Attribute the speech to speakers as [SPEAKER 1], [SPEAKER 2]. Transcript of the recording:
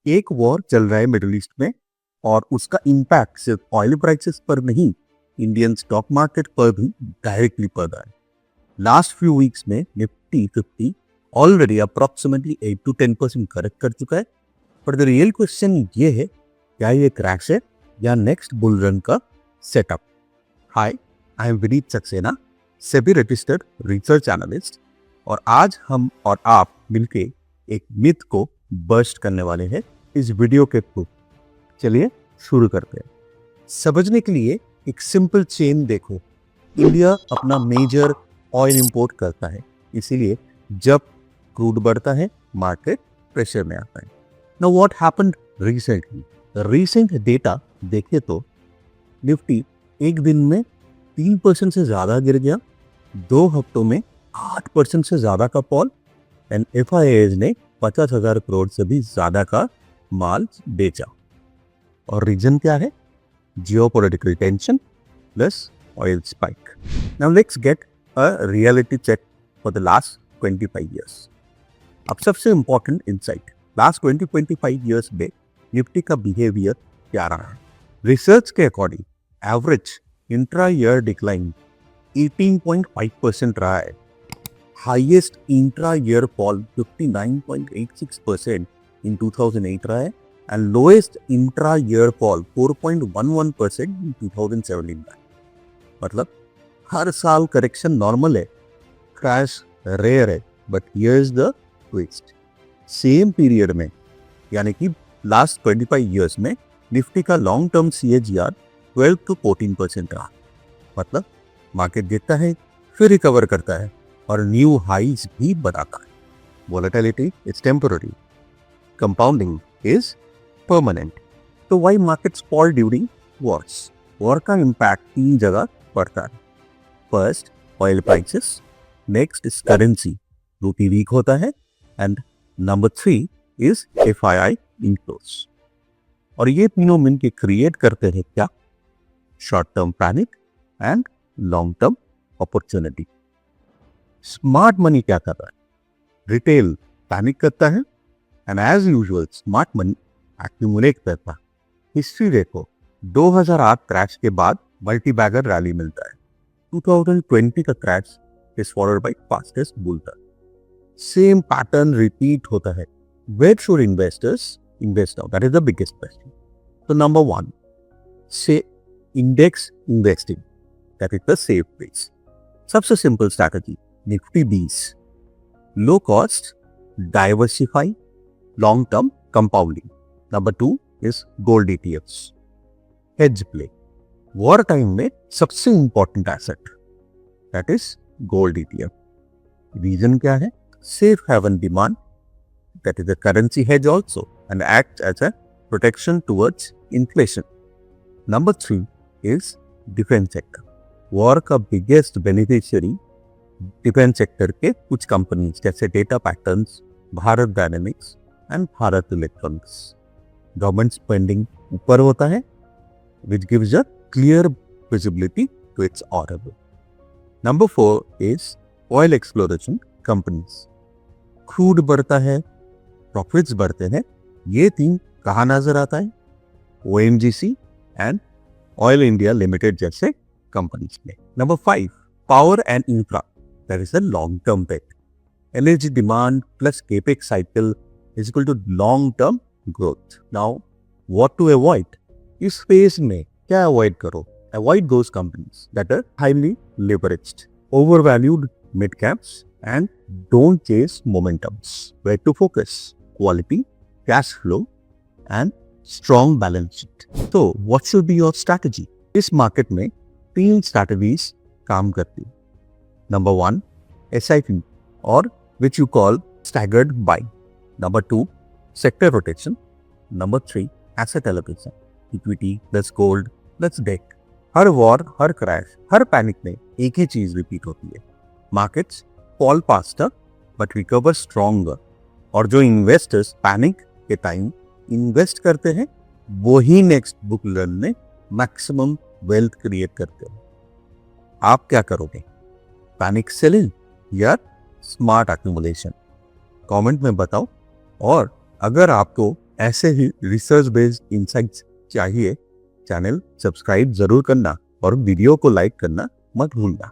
[SPEAKER 1] एक वॉर चल रहा है मिडिल ईस्ट में और उसका इम्पैक्ट सिर्फ ऑयल प्राइसेस पर नहीं, इंडियन स्टॉक मार्केट पर भी डायरेक्टली पड़ रहा है। लास्ट फ्यू वीक्स में Nifty 50 already approximately 8 to 10% correct कर चुका है। पर द रियल क्वेश्चन ये है, क्या ये क्रैश है या नेक्स्ट बुल रन का setup? Hi, I am Vineet Saxena, SEBI registered research analyst, और आज हम और आप मिलके एक मिथ को बर्स्ट करने वाले हैं इस वीडियो के थ्रू। चलिए शुरू करते हैं। समझने के लिए एक सिंपल चेन देखो। इंडिया अपना मेजर ऑयल इंपोर्ट करता है, इसीलिए जब क्रूड बढ़ता है मार्केट प्रेशर में आता है। Now what happened recently? Recent data देखें तो निफ्टी एक दिन में 3% से ज्यादा गिर गया, 2 हफ्तों में 8% से ज्यादा का फॉल, एंड FIIs ने 50,000 करोड़ से भी ज्यादा का माल बेचा। और रीजन क्या है? Geopolitical tension plus oil spike. Now let's get a reality check for the last 25 years. अब सबसे इंपॉर्टेंट इनसाइट, लास्ट 20-25 ईयर्स में निफ्टी का बिहेवियर क्या रहा है? रिसर्च के according average intra year decline 18.5% रहा है। Highest intra year fall 59.86% in 2008 रहा है, and lowest intra year fall 4.11% in 2017 रहा है। मतलब हर साल करेक्शन नॉर्मल है, क्रैश रेयर है, but here is the twist. Same period में यानी कि लास्ट 25 ईयर्स में निफ्टी का लॉन्ग टर्म CAGR 12 to 14% रहा। मतलब मार्केट गिरता है फिर रिकवर करता है और न्यू हाइज भी बनाता है। Volatility is temporary, compounding is permanent. तो why markets fall during wars? War का इम्पैक्ट 3 जगह पड़ता है। First oil prices, next is currency, rupee weak होता है, and number 3 is FII inflows. और ये तीनों मिलकर क्रिएट करते हैं क्या? Short term panic and long term opportunity. Smart money क्या कर रहा है? रिटेल पैनिक करता है, and as usual smart money accumulate करता है। हिस्ट्री देखो, 2008 क्रैश के बाद मल्टी बैगर रैली मिलता है। 2020 का crash is followed by fastest bull run. Same pattern repeat होता है। Where should investors invest now? That is the biggest question. तो number 1, say index investing, that is the safe place. सबसे simple strategy, Nifty 20, low cost, diversify, long term compounding. Number 2 is gold ETFs, hedge play. War time में सबसे important asset that is gold ETF। Reason क्या है? Safe haven demand, that is the currency hedge also, and act as a protection towards inflation. Number 3 is defence sector. War का biggest beneficiary defence sector के कुछ companies जैसे data patterns, Bharat dynamics and Bharat electronics. Government spending ऊपर होता है, which gives a clear visibility to its order book. Number 4 is oil exploration companies. Crude बढ़ता है, profits बढ़ते हैं। ये तीन कहाँ नजर आता है? ONGC and Oil India Limited जैसे कंपनीज में। Number 5, power and infra, that is a long term bet. Energy demand plus capex cycle is equal to long term growth. Now what to avoid? इस फेज में क्या avoid करो? Avoid those companies that are highly leveraged, overvalued mid caps, and don't chase momentums. Where to focus? Quality, cash flow and strong balance sheet. तो what should be your strategy? इस market में 3 strategies काम करती है। Number 1, SIP और which you call staggered buying. Number 2, sector rotation. Number 3, asset allocation, equity plus gold plus debt. हर war, हर crash, हर पैनिक में एक ही चीज रिपीट होती है, markets fall faster but recover stronger. और जो इन्वेस्टर्स पैनिक के टाइम इन्वेस्ट करते हैं वो ही नेक्स्ट बुक रन में मैक्सिमम वेल्थ क्रिएट करते हैं। आप क्या करोगे? पैनिक सेलिंग या स्मार्ट एक्यूमुलेशन? कमेंट में बताओ। और अगर आपको ऐसे ही रिसर्च बेस्ड इंसाइट्स चाहिए, चैनल सब्सक्राइब जरूर करना और वीडियो को लाइक करना मत भूलना।